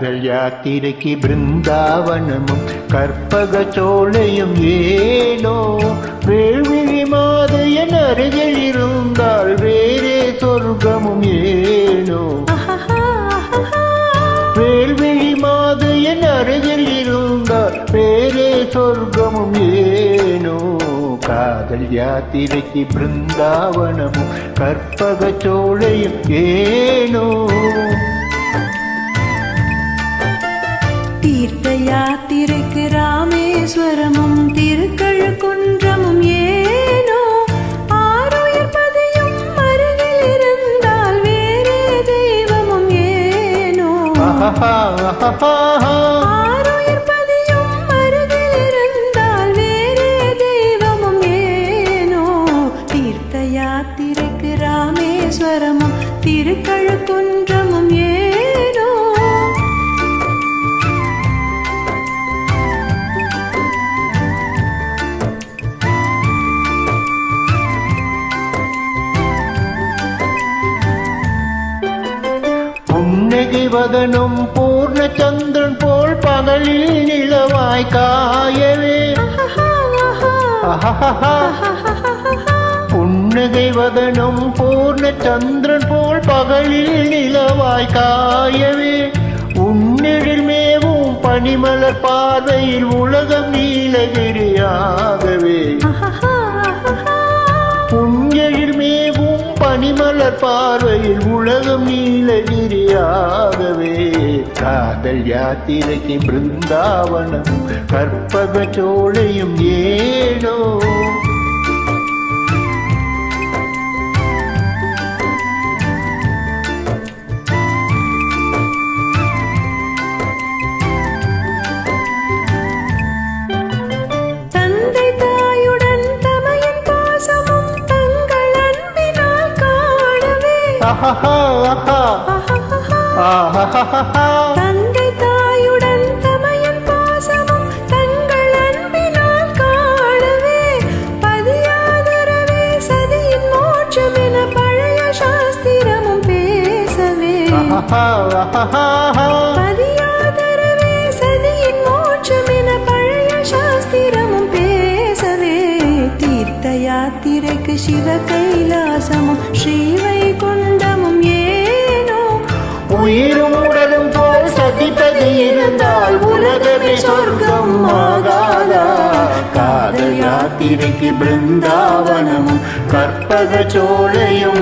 காதல் யாத்திரைக்கு பிருந்தாவனமும் கற்பக சோலையும் ஏனோ வேள்விழி மாதையன் அருகில் இருந்தால் வேறே சொர்க்கமும் ஏனோ வேள்விழி மாதையன் அருகில் இருந்தால் வேறே சொர்க்கமும் ஏனோ காதல் யாத்திரைக்கு பிருந்தாவனமும் கற்பக சோலையும் ஏனோ தீர்த்த யாத்திரைக்கு ராமேஸ்வரமும் திருக்கழுக்குன்றமும் ஏனோ ஆருயிர் பதியும் அருகில் இருந்தால் வேறே தெய்வமும் ஏனோ ஆருயிர் பதியும் அருகில் இருந்தால் வேறே தெய்வமும் ஏனோ தீர்த்த யாத்திரைக்கு ராமேஸ்வரமும் திருக்கழுக்குன்றமும் ஏனோ புன்னகை வதனும் பூர்ண சந்திரன் போல் பகலில் நிலவாய் காயவே புன்னகை வதனும் பூர்ண சந்திரன் போல் பகலில் நிலவாய் காயவே உன்னிழில் மேவும் பனிமலர் பார்வையில் உலகம் நீலகிரியாகவே உன்னிழில் மேவும் பனிமலர் பார்வையில் உலகம் நீலகிரியாகவே காதல் யாத்திரைக்கு பிருந்தாவனம் கற்பக சோலையும் ஏனோ தந்தை தாயுடன் தமையன் பாசமும் தங்கள் அன்பினால் காணவே பதியாதரவே சதியின் மோட்சம் என பழைய சாஸ்திரமும் பேசவே பதியாதரவே சதியின் மோட்சம் என பழைய சாஸ்திரமும் பேசவே தீர்த்த யாத்திரைக்கு சிவ கைலாசமும் ஸ்ரீவைகுண்டமும் ஏனோ உயிரும் உடலும் போல் சதிப்பது இருந்தால் உலகமே சொர்க்கம் ஆகாதா காதல் யாத்திரைக்கு பிருந்தாவனமும் கற்பக சோலையும்